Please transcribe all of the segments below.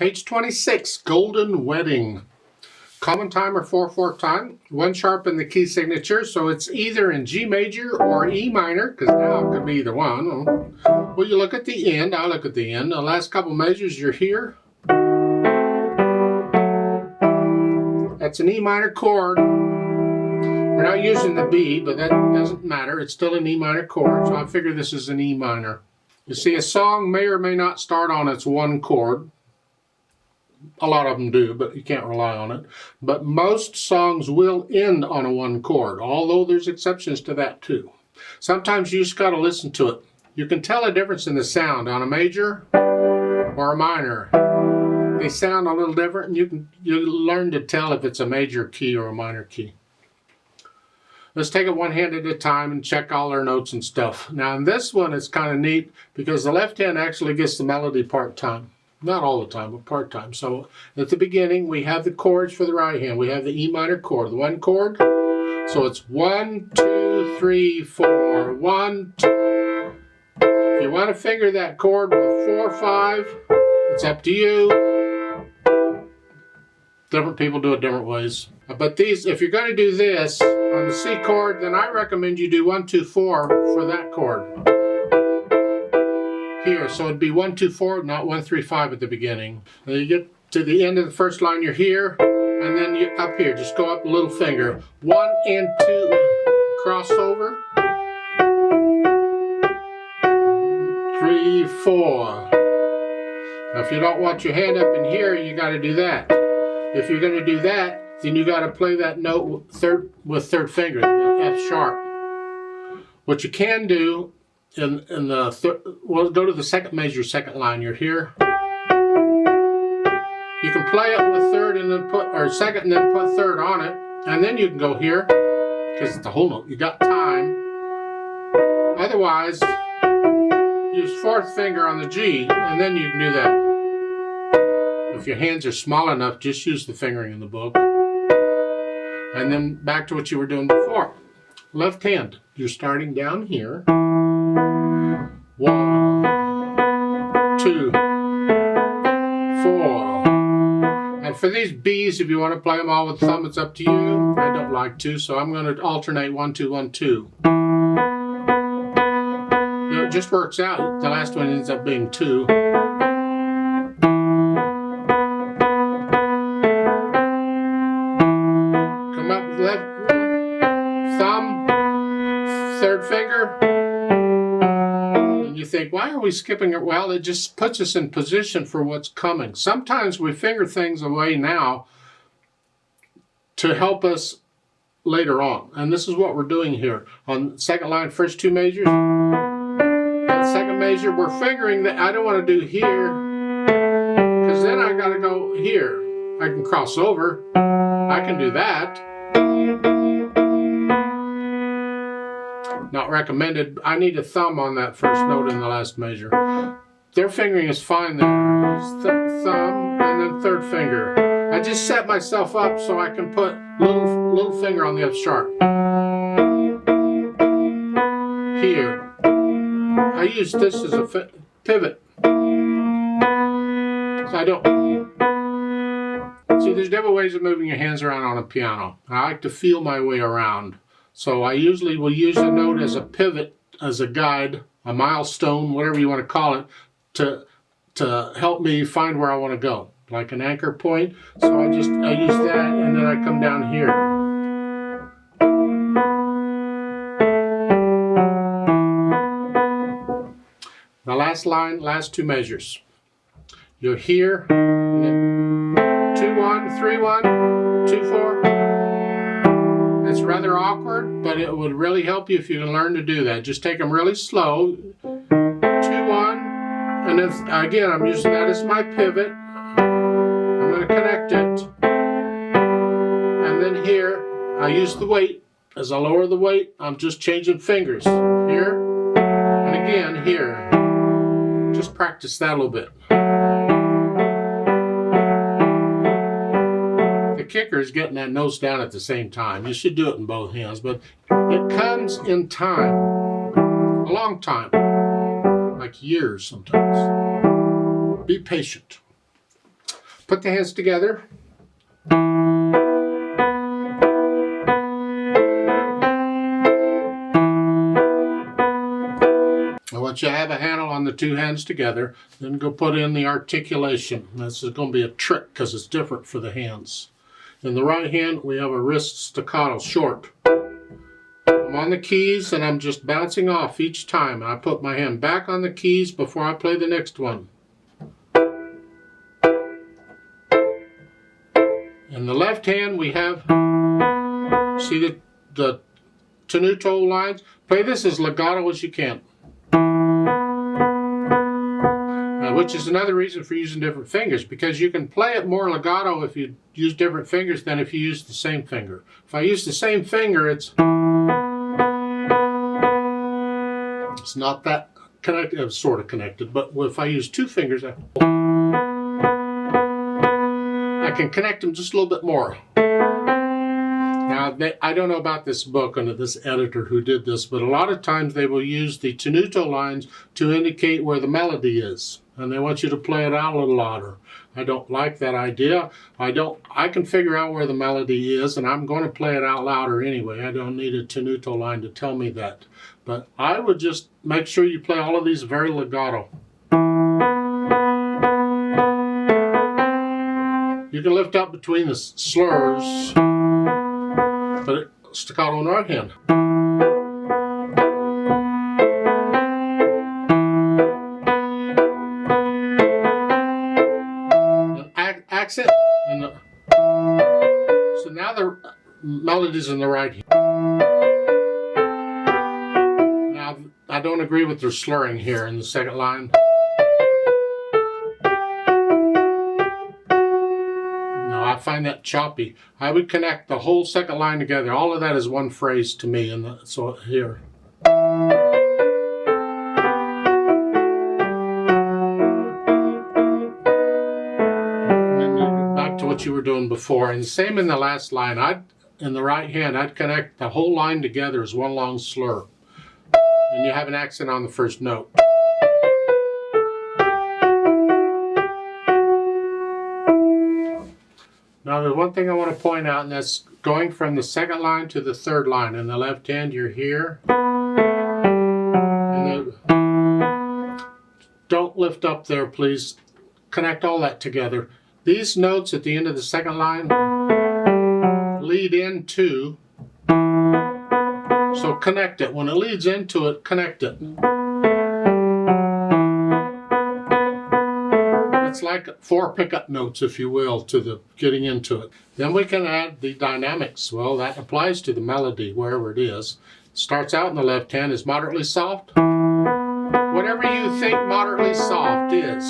Page 26, Golden Wedding. Common time or 4/4 time. 1 sharp in the key signature, so it's either in G major or E minor, because now it could be either one. Well, you look at the end. I look at the end. The last couple measures, you're here. That's an E minor chord. We're not using the B, but that doesn't matter. It's still an E minor chord, so I figure this is an E minor. You see, a song may or may not start on its 1 chord. A lot of them do, but you can't rely on it. But most songs will end on a 1 chord, although there's exceptions to that too. Sometimes you just got to listen to it. You can tell a difference in the sound on a major or a minor. They sound a little different, and you learn to tell if it's a major key or a minor key. Let's take it one hand at a time and check all our notes and stuff. Now in this one, it's kind of neat because the left hand actually gets the melody part-time. Not all the time, but part-time. So at the beginning, we have the chords for the right hand. We have the E minor chord, the 1 chord. So it's 1, 2, 3, 4, 1, 2. If you want to finger that chord with 4, 5, it's up to you. Different people do it different ways. But these, if you're going to do this on the C chord, then I recommend you do 1, 2, 4 for that chord. Here, so it'd be 1, 2, 4, not 1, 3, 5 at the beginning. Then you get to the end of the first line, you're here, and then you're up here. Just go up a little finger. 1 and 2, cross over. 3, 4. Now, if you don't want your hand up in here, you got to do that. If you're going to do that, then you got to play that note with third finger, the F sharp. What you can do in the well, go to the second measure, second line. You're here. You can play it with third and then second and then put third on it, and then you can go here because it's the whole note. You got time. Otherwise, use 4th finger on the G, and then you can do that. If your hands are small enough, just use the fingering in the book, and then back to what you were doing before. Left hand. You're starting down here. 1, 2, 4. And for these B's, if you want to play them all with thumb, it's up to you. I don't like to, so I'm going to alternate 1, 2, 1, 2. It just works out. The last one ends up being 2. Come up with left thumb, 3rd finger. You think, why are we skipping it? Well, it just puts us in position for what's coming. Sometimes we finger things away now to help us later on. And this is what we're doing here. On second line, first 2 measures. The second measure, we're fingering that I don't want to do here, because then I got to go here. I can cross over. I can do that. Not recommended. I need a thumb on that first note in the last measure. Their fingering is fine there. Thumb and then 3rd finger. I just set myself up so I can put little finger on the F sharp. Here. I use this as a pivot. So I don't. See, there's different ways of moving your hands around on a piano. I like to feel my way around. So I usually will use a note as a pivot, as a guide, a milestone, whatever you want to call it, to help me find where I want to go, like an anchor point. So I use that, and then I come down here. The last line, last 2 measures. You're here, and then 2, 1, 3, 1, 2, 4. It's rather awkward, but it would really help you if you can learn to do that. Just take them really slow. 2, 1, and then again, I'm using that as my pivot. I'm going to connect it. And then here, I use the weight. As I lower the weight, I'm just changing fingers. Here, and again, here. Just practice that a little bit. Kicker is getting that nose down at the same time. You should do it in both hands, but it comes in time, a long time, like years sometimes. Be patient. Put the hands together. I want you to have a handle on the two hands together. Then go put in the articulation. This is going to be a trick because it's different for the hands. In the right hand, we have a wrist staccato, short. I'm on the keys and I'm just bouncing off each time. I put my hand back on the keys before I play the next one. In the left hand, we have, see the tenuto lines? Play this as legato as you can. Which is another reason for using different fingers, because you can play it more legato if you use different fingers than if you use the same finger. If I use the same finger, it's not that connected. It's sort of connected, but if I use two fingers, I can connect them just a little bit more. Now, I don't know about this book and this editor who did this, but a lot of times they will use the tenuto lines to indicate where the melody is. And they want you to play it out a little louder. I don't like that idea. I can figure out where the melody is, and I'm going to play it out louder anyway. I don't need a tenuto line to tell me that. But I would just make sure you play all of these very legato. You can lift up between the slurs, but staccato in the right hand. Accent, and so now the melody's in the right hand. Now I don't agree with their slurring here in the second line. No, I find that choppy. I would connect the whole second line together. All of that is one phrase to me, and so here. What you were doing before, and same in the last line. In the right hand, I'd connect the whole line together as one long slur, and you have an accent on the first note. Now, the one thing I want to point out, and that's going from the second line to the third line. In the left hand, you're here, and don't lift up there, please. Connect all that together. These notes at the end of the second line lead into, so connect it. When it leads into it, connect it. It's like 4 pickup notes, if you will, to the getting into it. Then we can add the dynamics. Well, that applies to the melody, wherever it is. It starts out in the left hand is moderately soft. Whatever you think moderately soft is.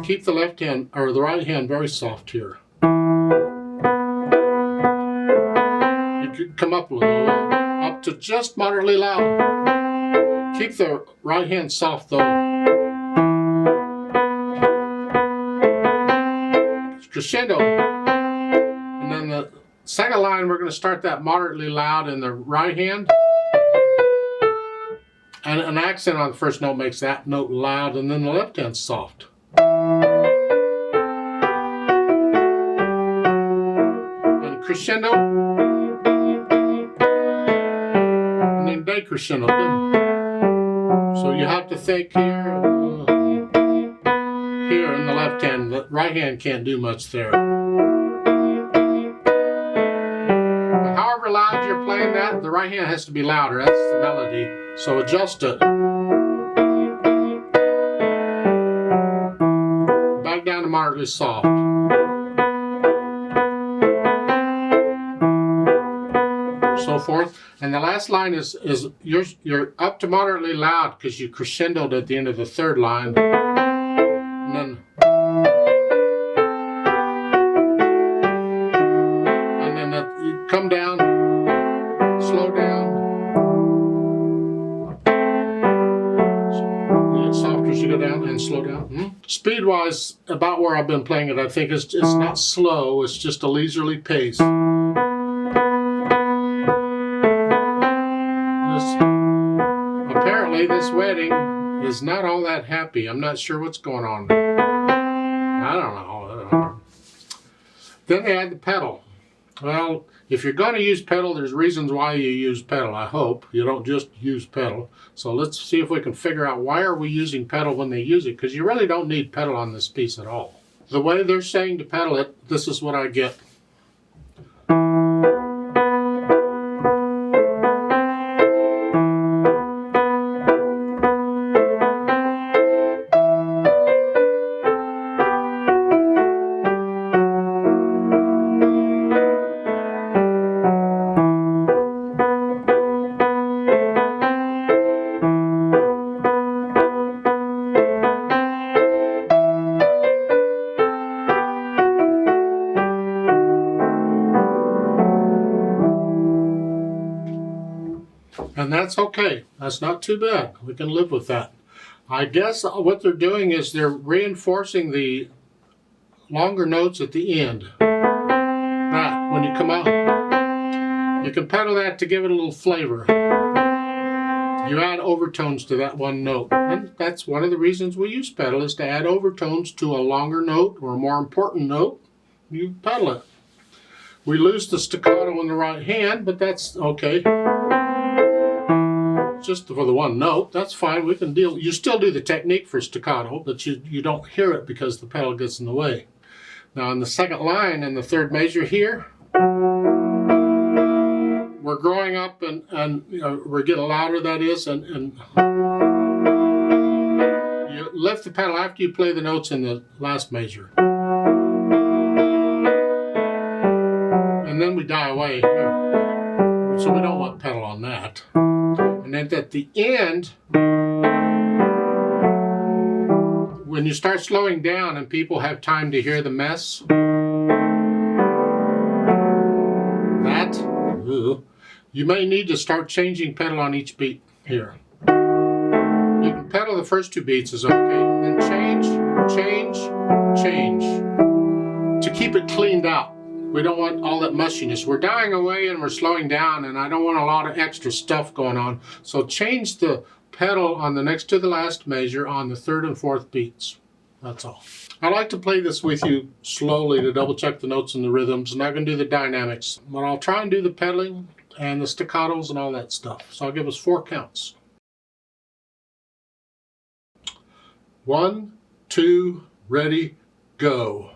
Keep the left hand or the right hand very soft here. You could come up a little, up to just moderately loud. Keep the right hand soft though. Crescendo. And then the second line, we're going to start that moderately loud in the right hand. And an accent on the first note makes that note loud, and then the left hand soft. And crescendo. And then decrescendo. So you have to think here, here in the left hand. The right hand can't do much there. But however loud you're playing that, the right hand has to be louder. That's the melody. So adjust it. Back down to moderately soft. So forth. And the last line is you're up to moderately loud because you crescendoed at the end of the third line. And then you come down, slow down. Softer as you go down and slow down. Speed wise, about where I've been playing it, I think it's not slow, it's just a leisurely pace. Apparently this wedding is not all that happy. I'm not sure what's going on. I don't know. Then they add the pedal. Well, if you're going to use pedal, there's reasons why you use pedal, I hope. You don't just use pedal. So let's see if we can figure out why are we using pedal when they use it, because you really don't need pedal on this piece at all. The way they're saying to pedal it, this is what I get. And that's okay. That's not too bad. We can live with that. I guess what they're doing is they're reinforcing the longer notes at the end. That, when you come out, you can pedal that to give it a little flavor. You add overtones to that one note. And that's one of the reasons we use pedal, is to add overtones to a longer note or a more important note. You pedal it. We lose the staccato in the right hand, but that's okay. Just for the one note, that's fine. We can deal. You still do the technique for staccato, but you don't hear it because the pedal gets in the way. Now in the second line in the third measure here, we're growing up and you know, we're getting louder, that is, and you lift the pedal after you play the notes in the last measure. And then we die away. So we don't want pedal on that. And then at the end, when you start slowing down and people have time to hear the mess, you may need to start changing pedal on each beat here. You can pedal the first two beats is okay, then change, change, change to keep it cleaned out. We don't want all that mushiness. We're dying away and we're slowing down, and I don't want a lot of extra stuff going on. So change the pedal on the next to the last measure on the third and fourth beats. That's all. I like to play this with you slowly to double check the notes and the rhythms. I'm not going to do the dynamics, but I'll try and do the pedaling and the staccatos and all that stuff. So I'll give us 4 counts. 1, 2, ready, go.